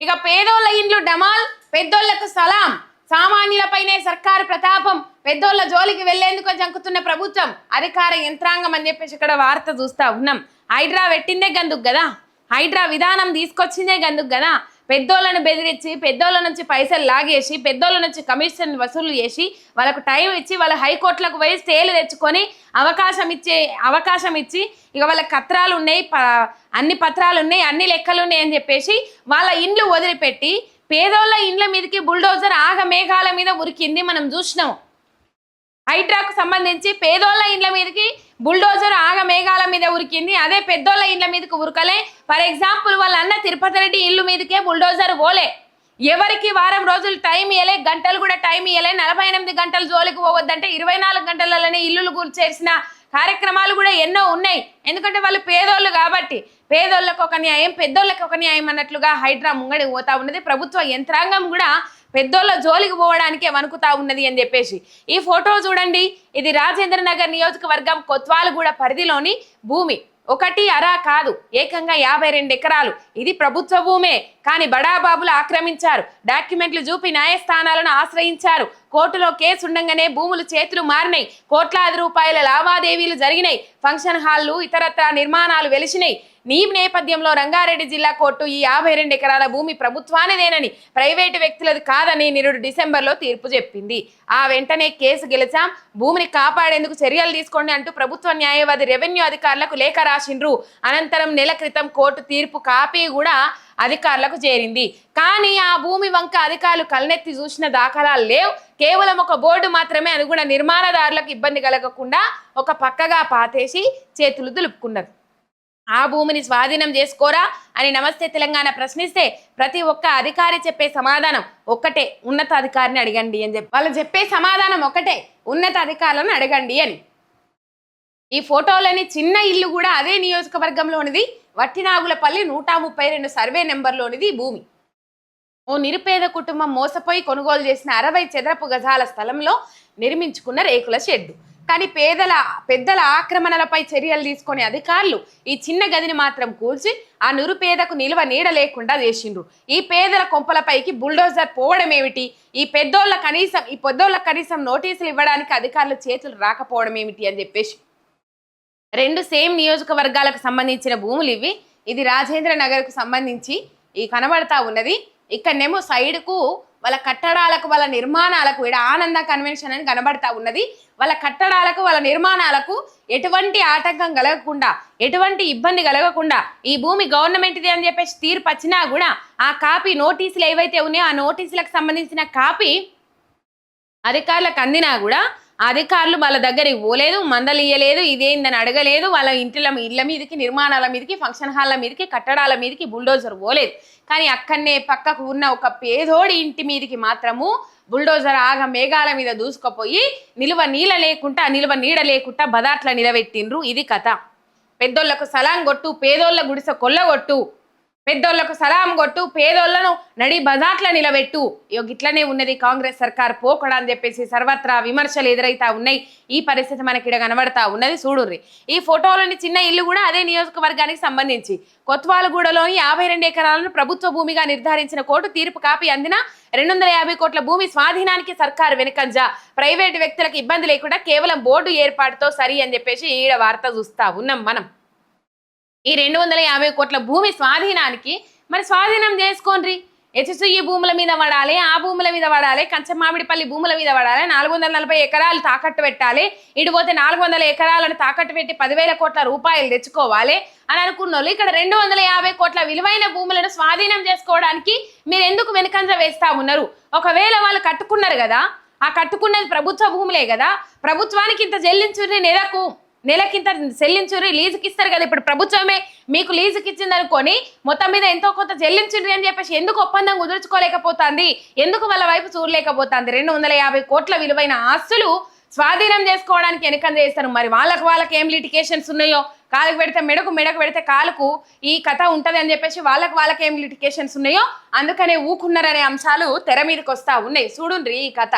ఇక పేదోళ్ళ ఇండ్లు డమాల్, పెద్దోళ్లకు సలాం. సామాన్యులపైనే సర్కారు ప్రతాపం. పెద్దోళ్ళ జోలికి వెళ్లేందుకు జంకుతున్న ప్రభుత్వం, అధికార యంత్రాంగం అని చెప్పేసి ఇక్కడ వార్త చూస్తా ఉన్నాం. హైడ్రా పెట్టిందే గందుకు కదా, హైడ్రా విధానం తీసుకొచ్చిందే గందుకు కదా. పెద్దోళ్ళను బెదిరించి, పెద్దోళ్ళ నుంచి పైసలు లాగేసి, పెద్దోళ్ళ నుంచి కమిషన్ వసూలు చేసి, వాళ్ళకు టైం ఇచ్చి, వాళ్ళ హైకోర్టులకు పోయి స్టేలు తెచ్చుకొని అవకాశం ఇచ్చి, ఇక వాళ్ళ పత్రాలు ఉన్నాయి, అన్ని పత్రాలు ఉన్నాయి, అన్ని లెక్కలు ఉన్నాయి అని చెప్పేసి వాళ్ళ ఇండ్లు వదిలిపెట్టి పేదోళ్ళ ఇండ్ల మీదకి బుల్డోజర్ ఆగ మేఘాల మీద ఉరికింది. మనం చూసినాం. హైడ్రాకు సంబంధించి పేదోళ్ళ ఇండ్ల మీదకి బుల్డోజర్ ఆగ మేఘాల మీద ఉరికింది. అదే పెద్దోళ్ళ ఇండ్ల మీదకి ఉరకలే. ఫర్ ఎగ్జాంపుల్ వాళ్ళ అన్న తిరుపతి రెడ్డి ఇల్లు మీదకే బుల్డోజర్ పోలే. ఎవరికి వారం రోజులు టైం ఇవ్వలే, గంటలు కూడా టైం ఇవ్వలే. 48 గంటలు జోలికి పోవద్దంటే 24 గంటలలోనే ఇల్లులు కూల్చేసిన కార్యక్రమాలు కూడా ఎన్నో ఉన్నాయి. ఎందుకంటే వాళ్ళు పేదోళ్ళు కాబట్టి. పేదోళ్ళకు ఒక న్యాయం, పెద్దోళ్ళకి ఒక న్యాయం అన్నట్లుగా హైడ్రా ముంగడి పోతా ఉన్నది. ప్రభుత్వ యంత్రాంగం కూడా పెద్దోళ్ళ జోలికి పోవడానికే వణుకుతా ఉన్నది అని చెప్పేసి ఈ ఫోటో చూడండి. ఇది రాజేంద్ర నగర్ నియోజకవర్గం కొత్వాలగూడ పరిధిలోని భూమి. 1 అరా కాదు, ఏకంగా 52 ఎకరాలు. ఇది ప్రభుత్వ భూమే, కానీ బడాబాబులు ఆక్రమించారు. డాక్యుమెంట్లు చూపి న్యాయస్థానాలను ఆశ్రయించారు. కోర్టులో కేసు ఉండగానే భూములు చేతులు మారినాయి. కోట్లాది రూపాయల లావాదేవీలు జరిగినాయి. ఫంక్షన్ హాళ్లు, ఇతరత్ర నిర్మాణాలు వెలిసినాయి. ఈ నేపథ్యంలో రంగారెడ్డి జిల్లా కోర్టు ఈ 52 ఎకరాల భూమి ప్రభుత్వానిదేనని, ప్రైవేటు వ్యక్తులది కాదని నిరుడు డిసెంబర్లో తీర్పు చెప్పింది. ఆ వెంటనే కేసు గెలిచాం, భూమిని కాపాడేందుకు చర్యలు తీసుకోండి అంటూ ప్రభుత్వ న్యాయవాది రెవెన్యూ అధికారులకు లేఖ రాసిండ్రు. అనంతరం నెల క్రితం కోర్టు తీర్పు కాపీ కూడా అధికారులకు చేరింది. కానీ ఆ భూమి వంక అధికారులు కళ్ళనెత్తి చూసిన దాఖలాలు లేవు. కేవలం ఒక బోర్డు మాత్రమే. అది కూడా నిర్మాణదారులకు ఇబ్బంది కలగకుండా ఒక పక్కగా పాతేసి చేతులు దులుపుకున్నారు. ఆ భూమిని స్వాధీనం చేసుకోరా అని నమస్తే తెలంగాణ ప్రశ్నిస్తే ప్రతి ఒక్క అధికారి చెప్పే సమాధానం ఒక్కటే, ఉన్నతాధికారిని అడగండి అని చెప్పి. వాళ్ళు చెప్పే సమాధానం ఒకటే, ఉన్నతాధికారులను అడగండి అని. ఈ ఫోటోలోని చిన్న ఇల్లు కూడా అదే నియోజకవర్గంలోనిది. వట్టినాగులపల్లి 132 సర్వే నెంబర్లోనిది భూమి. ఓ నిరుపేద కుటుంబం మోసపోయి కొనుగోలు చేసిన 60 చదరపు గజాల స్థలంలో నిర్మించుకున్న రేకుల షెడ్డు. కానీ పెద్దల ఆక్రమణలపై చర్యలు తీసుకునే అధికారులు ఈ చిన్న గదిని మాత్రం కూల్చి ఆ నిరుపేదకు నిల్వ నీడ లేకుండా చేసిండ్రు. ఈ పేదల కొంపలపైకి బుల్డోజర్ పోవడం ఏమిటి? ఈ పెద్దోళ్ళ కనీసం నోటీసులు ఇవ్వడానికి అధికారుల చేతులు రాకపోవడం ఏమిటి అని చెప్పేసి 2 సేమ్ నియోజకవర్గాలకు సంబంధించిన భూములు ఇవి. ఇది రాజేంద్ర నగర్కు సంబంధించి ఈ కనబడతా ఉన్నది. ఇక్కడనేమో సైడ్కు వాళ్ళ కట్టడాలకు, వాళ్ళ నిర్మాణాలకు, ఇక్కడ ఆనంద కన్వెన్షన్ అని కనబడతా ఉన్నది. వాళ్ళ కట్టడాలకు, వాళ్ళ నిర్మాణాలకు ఎటువంటి ఆటంకం కలగకుండా, ఎటువంటి ఇబ్బంది కలగకుండా ఈ భూమి గవర్నమెంట్ది అని చెప్పేసి తీర్పు వచ్చినా కూడా ఆ కాపీ, నోటీసులు ఏవైతే ఉన్నాయో ఆ నోటీసులకు సంబంధించిన కాపీ అధికారులకు అందినా కూడా అధికారులు వాళ్ళ దగ్గరికి పోలేదు, మందలియలేదు, ఇదేందని అడగలేదు. వాళ్ళ ఇళ్ళ మీదకి, నిర్మాణాల మీదకి, ఫంక్షన్ హాల్ల మీదకి, కట్టడాల మీదకి బుల్డోజర్ పోలేదు. కానీ అక్కడనే పక్కకు ఉన్న ఒక పేదోడి ఇంటి మీదకి మాత్రము బుల్డోజర్ ఆగ మేఘాల మీద దూసుకుపోయి నిల్వ నీడ లేకుండా బదాట్ల నిలబెట్టిండ్రు. ఇది కథ. పెద్దోళ్లకు సలాం కొట్టు, పేదోళ్ళ గుడిసె కొల్లగొట్టు. పెద్దోళ్లకు సలాం కొట్టు, పేదోళ్లను నడి బజాట్ల నిలబెట్టు. ఇట్లనే ఉన్నది కాంగ్రెస్ సర్కార్ పోకడా అని చెప్పేసి సర్వత్రా విమర్శలు ఎదురైతా ఉన్నాయి. ఈ పరిస్థితి మనకి ఇక్కడ కనబడతా ఉన్నది. చూడుర్రి, ఈ ఫోటోలోని చిన్న ఇల్లు కూడా అదే నియోజకవర్గానికి సంబంధించి. కొత్వాలగూడలోని 52 ఎకరాలను ప్రభుత్వ భూమిగా నిర్ధారించిన కోర్టు తీర్పు కాపీ అందిన 250 కోట్ల భూమి స్వాధీనానికి సర్కారు వెనుకంజ. ప్రైవేటు వ్యక్తులకు ఇబ్బంది లేకుండా కేవలం బోర్డు ఏర్పాటుతో సరి అని చెప్పేసి ఈడ వార్త చూస్తా ఉన్నాం మనం. ఈ 250 కోట్ల భూమి స్వాధీనానికి మరి స్వాధీనం చేసుకోండి. హెచ్సిఈ భూముల మీద పడాలి, ఆ భూముల మీద పడాలి, కంచమామిడిపల్లి భూముల మీద పడాలి, 440 ఎకరాలు తాకట్టు పెట్టాలి. ఇటు పోతే 400 ఎకరాలను తాకట్టు పెట్టి 10,000 కోట్ల రూపాయలు తెచ్చుకోవాలి అని అనుకున్న వాళ్ళు ఇక్కడ 250 కోట్ల విలువైన భూములను స్వాధీనం చేసుకోవడానికి మీరు ఎందుకు వెనుకంజ వేస్తా ఉన్నారు? ఒకవేళ వాళ్ళు కట్టుకున్నారు కదా, ఆ కట్టుకున్నది ప్రభుత్వ భూములే కదా, ప్రభుత్వానికి ఇంత చెల్లించుర్రి, నెలకింత చెల్లించుర్రి, లీజుకి ఇస్తారు కదా. ఇప్పుడు ప్రభుత్వమే మీకు లీజుకి ఇచ్చింది అనుకొని మొత్తం మీద ఎంతో కొంత చెల్లించుర్రి అని చెప్పేసి ఎందుకు ఒప్పందం కుదుర్చుకోలేకపోతుంది? ఎందుకు వాళ్ళ వైపు చూడలేకపోతుంది? 250 కోట్ల విలువైన ఆస్తులు స్వాధీనం చేసుకోవడానికి వెనుకంజ చేస్తారు. మరి వాళ్ళకి ఏం లిటికేషన్స్ ఉన్నాయో, కాలుకు పెడితే మెడకు పెడితే కాలుకు ఈ కథ ఉంటది అని చెప్పేసి వాళ్ళకి ఏం లిటికేషన్స్ ఉన్నాయో అందుకనే ఊకున్నారనే అంశాలు తెర మీదకి వస్తా ఉన్నాయి. చూడుండ్రి ఈ కథ.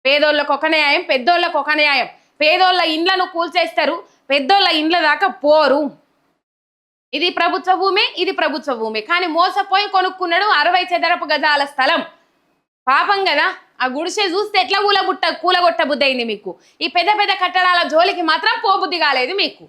పేదోళ్ళకు ఒక న్యాయం, పెద్దోళ్ళకు ఒక న్యాయం. పేదోళ్ళ ఇండ్లను కూల్చేస్తారు, పెద్దోళ్ళ ఇండ్ల దాకా పోరు. ఇది ప్రభుత్వ భూమి, ఇది ప్రభుత్వ భూమి, కానీ మోసపోయి కొనుక్కున్నాడు 60 చదరపు గజాల స్థలం. పాపం కదా, ఆ గుడిసె చూస్తే ఎట్లా కూలగొట్ట బుద్ధి అయింది మీకు. ఈ పెద్ద పెద్ద కట్టడాల జోలికి మాత్రం పోబుద్ధి కాలేదు మీకు.